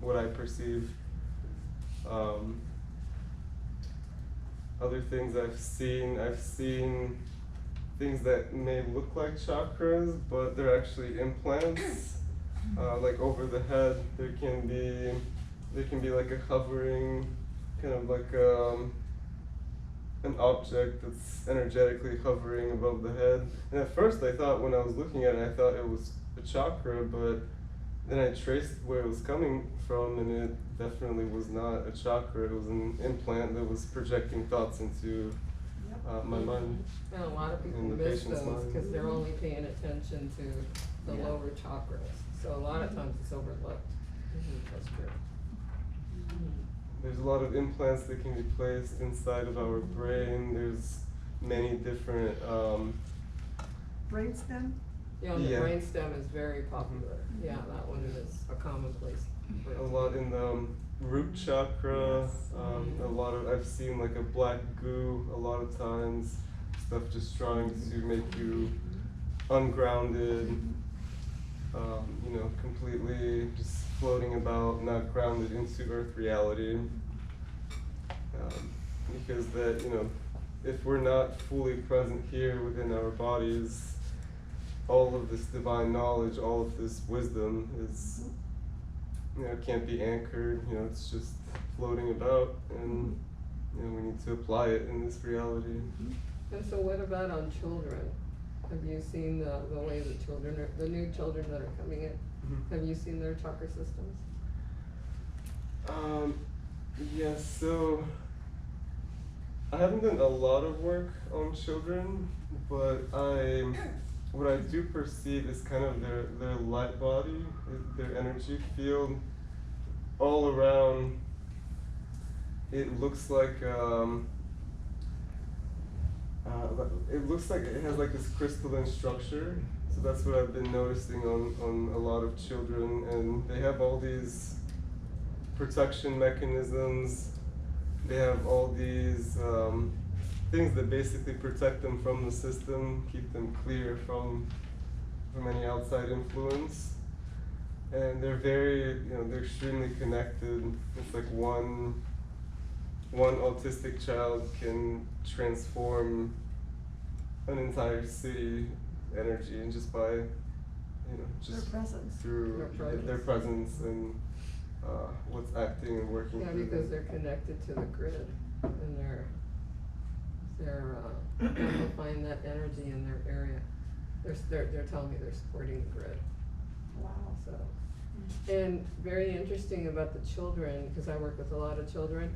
what I perceive. Other things I've seen things that may look like chakras, but they're actually implants. Like over the head, there can be like a hovering, kind of like an object that's energetically hovering above the head. And at first I thought, when I was looking at it, I thought it was a chakra, but then I traced where it was coming from, and it definitely was not a chakra. It was an implant that was projecting thoughts into my mind. And a lot of people In the miss patient's those mind. because they're only paying attention to the lower chakras. So a lot of times it's overlooked. That's true. There's a lot of implants that can be placed inside of our brain. There's many different Brainstem? Yeah, the Yeah. brainstem is very popular. Yeah, that one is a commonplace. a lot in the root chakra. Yes. I've seen like a black goo a lot of times, stuff just trying to make you ungrounded, completely just floating about, not grounded into earth reality. Because if we're not fully present here within our bodies, all of this divine knowledge, all of this wisdom is, can't be anchored. It's just floating about, and we need to apply it in this reality. And so what about on children? Have you seen the way the children the new children that are coming in? Have you seen their chakra systems? Yes, so I haven't done a lot of work on children, but what I do perceive is kind of their light body, their energy field all around. It looks like it has like this crystalline structure. So that's what I've been noticing on a lot of children, and they have all these protection mechanisms. They have all these things that basically protect them from the system, keep them clear from any outside influence. And they're they're extremely connected. It's like one autistic child can transform an entire city energy, and just by just Their presence. through their presence and what's acting and working. Yeah, through because them. they're connected to the grid, and they're amplifying that energy in their area. They're telling me they're supporting the grid. Wow. So, and very interesting about the children, because I work with a lot of children.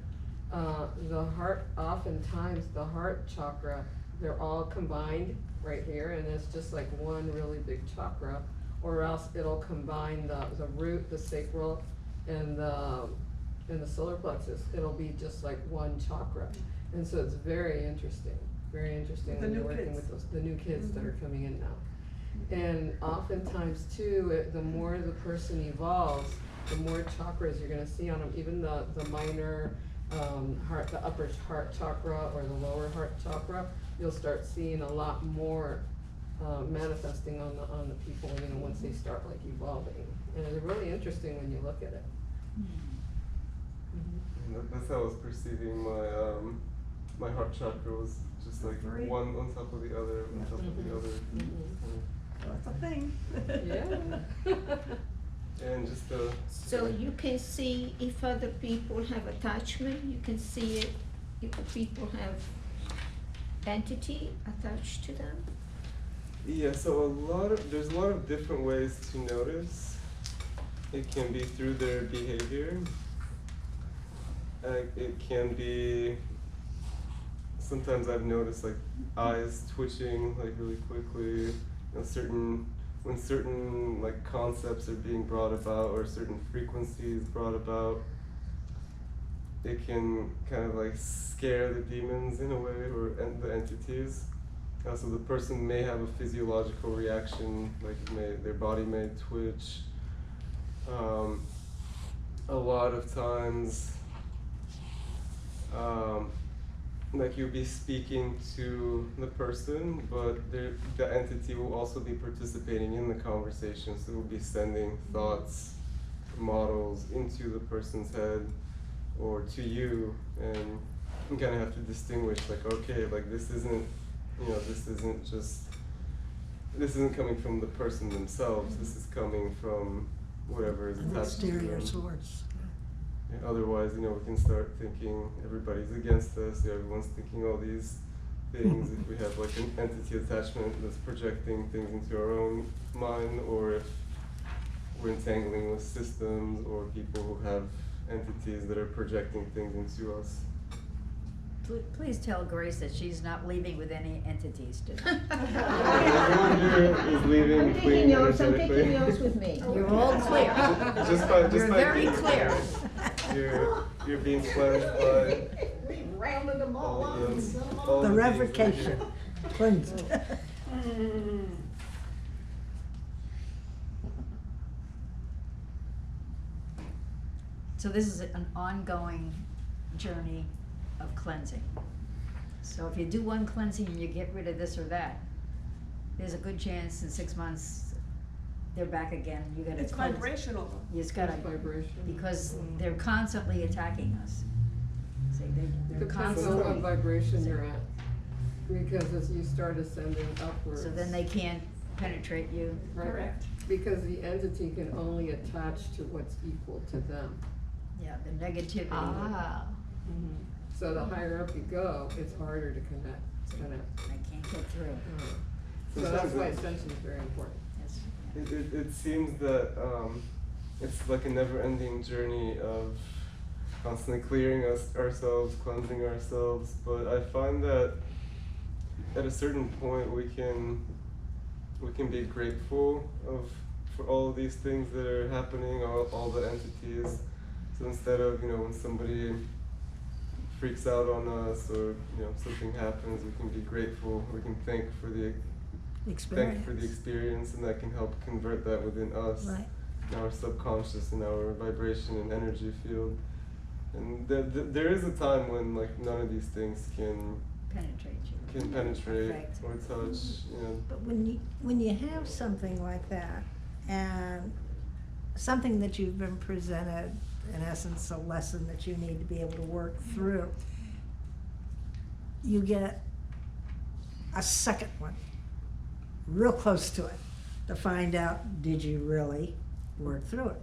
Oftentimes the heart chakra, they're all combined right here, and it's just like one really big chakra, or else it'll combine the root, the sacral, and the solar plexus. It'll be just like one chakra, and so it's very interesting The when new you're working kids. with the new kids that are coming in now. And oftentimes too, the more the person evolves, the more chakras you're gonna see on them, even the minor heart, the upper heart chakra or the lower heart chakra, you'll start seeing a lot more manifesting on the people, once they start like evolving. And it's really interesting when you look at it. And that's how I was perceiving my heart chakra was just like Three. one on top of the other, on top of the other. That's a thing. Yeah. And just So you can see if other people have attachment, you can see it if people have entity attached to them. yeah, so there's a lot of different ways to notice. It can be through their behavior. It can be, sometimes I've noticed like eyes twitching like really quickly, when certain like concepts are being brought about or certain frequencies brought about. It can kind of like scare the demons in a way, or the entities. So the person may have a physiological reaction, like their body may twitch. A lot of times, like you'll be speaking to the person, but the entity will also be participating in the conversation, so it will be sending thoughts models into the person's head or to you, and you kind of have to distinguish, like, okay, like this isn't, you know, this isn't coming from the person themselves, this is coming from whatever is An attached to exterior them. source. Yeah, otherwise, you know, we can start thinking everybody's against us, everyone's thinking all these things. If we have like an entity attachment that's projecting things into our own mind, or if we're entangling with systems or people who have entities that are projecting things into us. Please tell Grace that she's not leaving with any entities tonight. Everyone here is leaving I'm taking clean notes, I'm energetically. taking notes with me. You're all clear. Just You're by very being clear. You're being cleansed by We rounded them all up and sent them all. all The the beings that are revocation, here. cleansed. So this is an ongoing journey of cleansing. So if you do one cleansing and you get rid of this or that, there's a good chance in 6 months they're back again. You gotta It's cleanse. vibrational. You just gotta, It's vibration. because they're constantly attacking us. See, they're Depends on constantly. what vibration you're at, because as you start ascending upwards. So then they can't penetrate you. Right. Correct. Because the entity can only attach to what's equal to them. Yeah, the negativity. Ah, So the higher up you go, it's harder to connect. I can't get through. So that's why Ascension is very important. Yes. It seems that it's like a never-ending journey of constantly clearing ourselves, cleansing ourselves. But I find that at a certain point we can be grateful for all of these things that are happening, all the entities. So instead of, you know, when somebody freaks out on us or, you know, something happens, we can be grateful. We can thank for the experience, and that can help convert that within us, Right. in our subconscious, in our vibration and energy field. And there is a time when like none of these things can Penetrate you. penetrate Affect. or touch. You know. But when you have something like that, and something that you've been presented, in essence, a lesson that you need to be able to work through, you get a second one, real close to it, to find out, did you really work through it?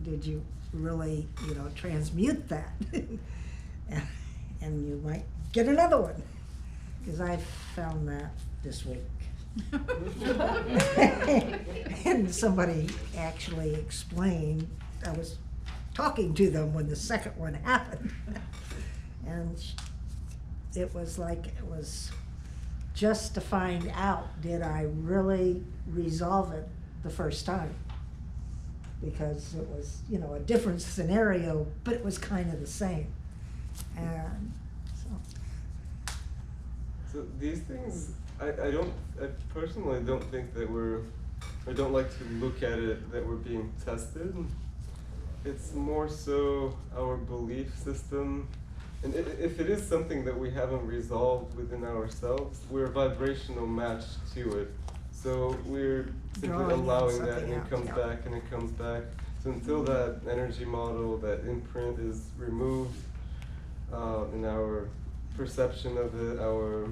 Did you really, you know, transmute that? And you might get another one, because I found that this week. And somebody actually explained, I was talking to them when the second one happened. And it was like, it was just to find out, did I really resolve it the first time? Because it was, you know, a different scenario, but it was kind of the same. And so, So these things, I personally don't think that I don't like to look at it that we're being tested. It's more so our belief system. And if it is something that we haven't resolved within ourselves, we're a vibrational match to it. So we're simply Drawing allowing that, something and it out, comes yeah. back and it comes back. So until that energy model, that imprint is removed, in our perception of it, our